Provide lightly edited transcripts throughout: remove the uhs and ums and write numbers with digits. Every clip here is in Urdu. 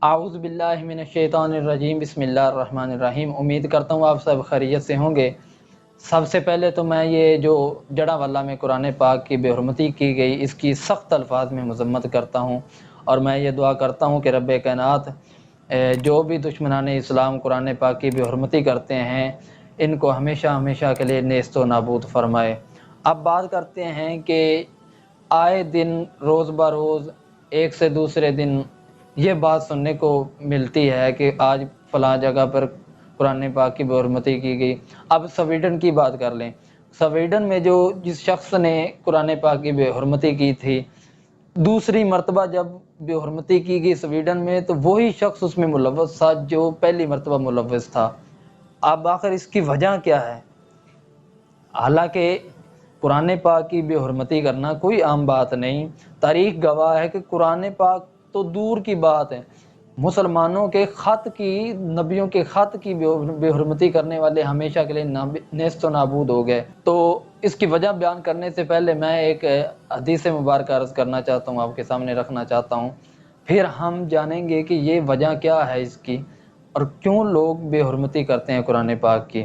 اعوذ باللہ من الشیطان الرجیم، بسم اللہ الرحمن الرحیم۔ امید کرتا ہوں آپ سب خیریت سے ہوں گے۔ سب سے پہلے تو میں یہ جو جڑا والا میں قرآن پاک کی بے حرمتی کی گئی اس کی سخت الفاظ میں مذمت کرتا ہوں، اور میں یہ دعا کرتا ہوں کہ رب کائنات جو بھی دشمنان اسلام قرآن پاک کی بے حرمتی کرتے ہیں ان کو ہمیشہ ہمیشہ کے لیے نیست و نابود فرمائے۔ اب بات کرتے ہیں کہ آئے دن روز بروز ایک سے دوسرے دن یہ بات سننے کو ملتی ہے کہ آج فلاں جگہ پر قرآن پاک کی بے حرمتی کی گئی۔ اب سویڈن کی بات کر لیں، سویڈن میں جس شخص نے قرآن پاک کی بے حرمتی کی تھی، دوسری مرتبہ جب بے حرمتی کی گئی سویڈن میں تو وہی شخص اس میں ملوث تھا جو پہلی مرتبہ ملوث تھا۔ اب آخر اس کی وجہ کیا ہے؟ حالانکہ قرآن پاک کی بے حرمتی کرنا کوئی عام بات نہیں، تاریخ گواہ ہے کہ قرآن پاک تو دور کی بات ہے، مسلمانوں کے خط کی، نبیوں کے خط کی بے حرمتی کرنے والے ہمیشہ کے لیے نیست و نابود ہو گئے۔ تو اس کی وجہ بیان کرنے سے پہلے میں ایک حدیث مبارکہ عرض کرنا چاہتا ہوں، آپ کے سامنے رکھنا چاہتا ہوں، پھر ہم جانیں گے کہ یہ وجہ کیا ہے اس کی اور کیوں لوگ بے حرمتی کرتے ہیں قرآن پاک کی۔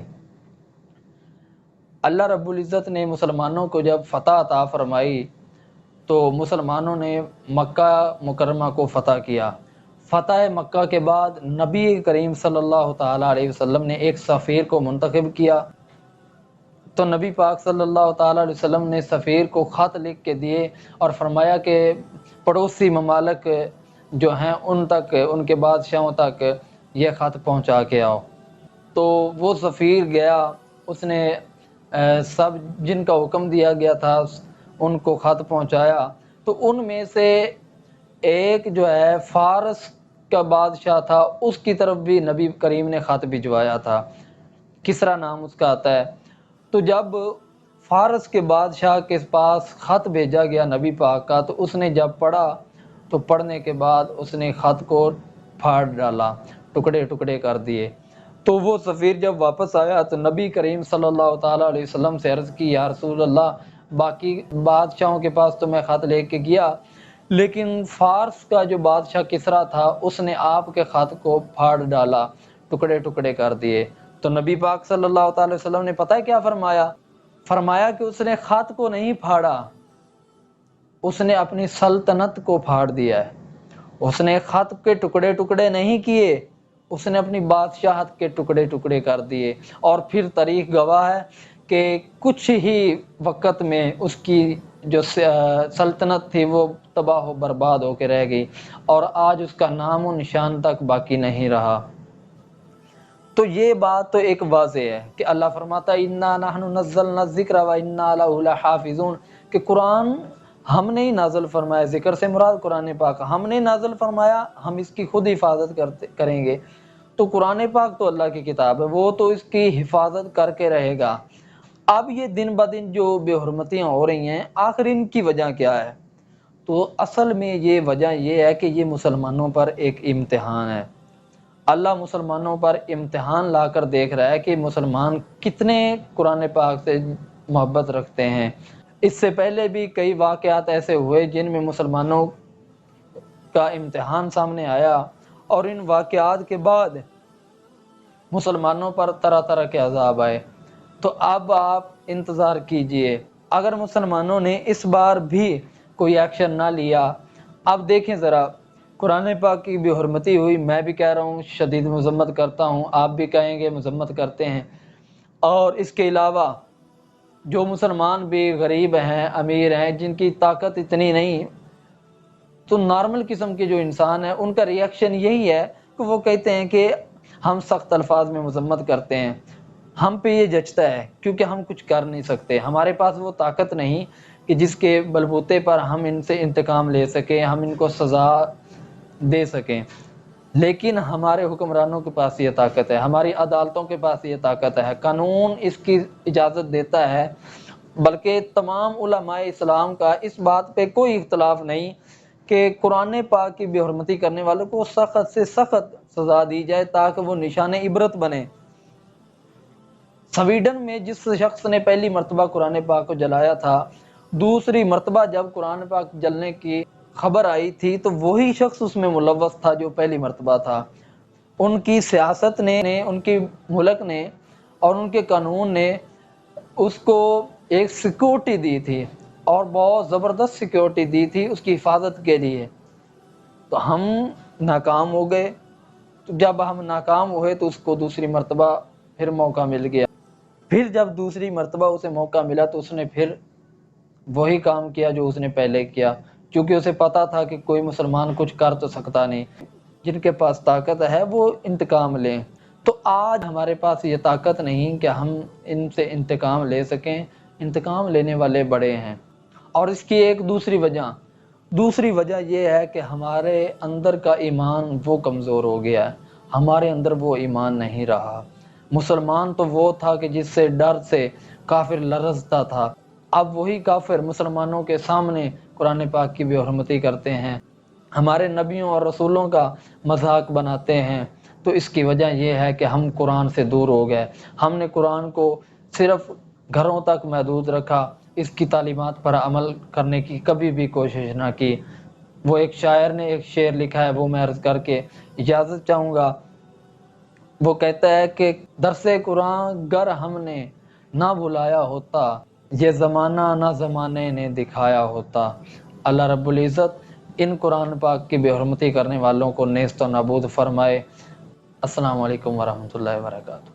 اللہ رب العزت نے مسلمانوں کو جب فتح عطا فرمائی تو مسلمانوں نے مکہ مکرمہ کو فتح کیا۔ فتح مکہ کے بعد نبی کریم صلی اللہ تعالیٰ علیہ وسلم نے ایک سفیر کو منتخب کیا، تو نبی پاک صلی اللہ تعالیٰ علیہ وسلم نے سفیر کو خط لکھ کے دیے اور فرمایا کہ پڑوسی ممالک جو ہیں ان تک، ان کے بادشاہوں تک یہ خط پہنچا کے آؤ۔ تو وہ سفیر گیا، اس نے سب جن کا حکم دیا گیا تھا ان کو خط پہنچایا، تو ان میں سے ایک جو ہے فارس کا بادشاہ تھا، اس کی طرف بھی نبی کریم نے خط بھجوایا تھا، کسرا نام اس کا آتا ہے۔ تو جب فارس کے بادشاہ کے پاس خط بھیجا گیا نبی پاک کا، تو اس نے جب پڑھا تو پڑھنے کے بعد اس نے خط کو پھاڑ ڈالا، ٹکڑے ٹکڑے کر دیے۔ تو وہ سفیر جب واپس آیا تو نبی کریم صلی اللہ تعالیٰ علیہ وسلم سے عرض کی، یا رسول اللہ، باقی بادشاہوں کے پاس تو میں خط لے کے گیا، لیکن فارس کا جو بادشاہ کسرا تھا اس نے آپ کے خط کو پھاڑ ڈالا، ٹکڑے ٹکڑے کر دیے۔ تو نبی پاک صلی اللہ تعالی وسلم نے پتہ ہے کیا فرمایا؟ فرمایا کہ اس نے خط کو نہیں پھاڑا، اس نے اپنی سلطنت کو پھاڑ دیا ہے۔ اس نے خط کے ٹکڑے ٹکڑے نہیں کیے، اس نے اپنی بادشاہت کے ٹکڑے ٹکڑے کر دیے۔ اور پھر تاریخ گواہ ہے کہ کچھ ہی وقت میں اس کی جو سلطنت تھی وہ تباہ و برباد ہو کے رہ گئی، اور آج اس کا نام و نشان تک باقی نہیں رہا۔ تو یہ بات تو ایک واضح ہے کہ اللہ فرماتا ہے اِنَّا نَحْنُ نَزَّلْنَا الذِّكْرَ وَإِنَّا لَهُ لَحَافِظُونَ، کہ قرآن ہم نے ہی نازل فرمایا، ذکر سے مراد قرآن پاک ہم نے نازل فرمایا، ہم اس کی خود حفاظت کریں گے۔ تو قرآن پاک تو اللہ کی کتاب ہے، وہ تو اس کی حفاظت کر کے رہے گا۔ اب یہ دن بدن جو بے حرمتیاں ہو رہی ہیں، آخر ان کی وجہ کیا ہے؟ تو اصل میں یہ وجہ یہ ہے کہ یہ مسلمانوں پر ایک امتحان ہے۔ اللہ مسلمانوں پر امتحان لا کر دیکھ رہا ہے کہ مسلمان کتنے قرآن پاک سے محبت رکھتے ہیں۔ اس سے پہلے بھی کئی واقعات ایسے ہوئے جن میں مسلمانوں کا امتحان سامنے آیا، اور ان واقعات کے بعد مسلمانوں پر طرح طرح کے عذاب آئے۔ تو اب آپ انتظار کیجئے، اگر مسلمانوں نے اس بار بھی کوئی ایکشن نہ لیا، اب دیکھیں ذرا قرآن پاک کی بے حرمتی ہوئی، میں بھی کہہ رہا ہوں شدید مذمت کرتا ہوں، آپ بھی کہیں گے مذمت کرتے ہیں۔ اور اس کے علاوہ جو مسلمان بھی غریب ہیں، امیر ہیں، جن کی طاقت اتنی نہیں، تو نارمل قسم کے جو انسان ہیں ان کا ری ایکشن یہی ہے کہ وہ کہتے ہیں کہ ہم سخت الفاظ میں مذمت کرتے ہیں، ہم پہ یہ جچتا ہے کیونکہ ہم کچھ کر نہیں سکتے، ہمارے پاس وہ طاقت نہیں کہ جس کے بلبوتے پر ہم ان سے انتقام لے سکیں، ہم ان کو سزا دے سکیں۔ لیکن ہمارے حکمرانوں کے پاس یہ طاقت ہے، ہماری عدالتوں کے پاس یہ طاقت ہے، قانون اس کی اجازت دیتا ہے۔ بلکہ تمام علماء اسلام کا اس بات پہ کوئی اختلاف نہیں کہ قرآن پاک کی بے حرمتی کرنے والوں کو سخت سے سخت سزا دی جائے تاکہ وہ نشان عبرت بنے۔ سویڈن میں جس شخص نے پہلی مرتبہ قرآن پاک کو جلایا تھا، دوسری مرتبہ جب قرآن پاک جلنے کی خبر آئی تھی تو وہی شخص اس میں ملوث تھا جو پہلی مرتبہ تھا۔ ان کی سیاست نے، ان کے ملک نے اور ان کے قانون نے اس کو ایک سیکورٹی دی تھی، اور بہت زبردست سیکورٹی دی تھی اس کی حفاظت کے لیے۔ تو ہم ناکام ہو گئے۔ تو جب ہم ناکام ہوئے تو اس کو دوسری مرتبہ پھر موقع مل گیا۔ پھر جب دوسری مرتبہ اسے موقع ملا تو اس نے پھر وہی کام کیا جو اس نے پہلے کیا، کیونکہ اسے پتا تھا کہ کوئی مسلمان کچھ کر تو سکتا نہیں، جن کے پاس طاقت ہے وہ انتقام لیں۔ تو آج ہمارے پاس یہ طاقت نہیں کہ ہم ان سے انتقام لے سکیں، انتقام لینے والے بڑے ہیں۔ اور اس کی ایک دوسری وجہ یہ ہے کہ ہمارے اندر کا ایمان وہ کمزور ہو گیا ہے، ہمارے اندر وہ ایمان نہیں رہا۔ مسلمان تو وہ تھا کہ جس سے ڈر سے کافر لرزتا تھا، اب وہی کافر مسلمانوں کے سامنے قرآن پاک کی بے حرمتی کرتے ہیں، ہمارے نبیوں اور رسولوں کا مذاق بناتے ہیں۔ تو اس کی وجہ یہ ہے کہ ہم قرآن سے دور ہو گئے، ہم نے قرآن کو صرف گھروں تک محدود رکھا، اس کی تعلیمات پر عمل کرنے کی کبھی بھی کوشش نہ کی۔ وہ ایک شاعر نے ایک شعر لکھا ہے، وہ میں عرض کر کے اجازت چاہوں گا۔ وہ کہتا ہے کہ درس قرآن گر ہم نے نہ بلایا ہوتا، یہ زمانہ نہ زمانے نے دکھایا ہوتا۔ اللہ رب العزت ان قرآن پاک کی بے حرمتی کرنے والوں کو نیست و نابود فرمائے۔ السلام علیکم ورحمۃ اللہ وبرکاتہ۔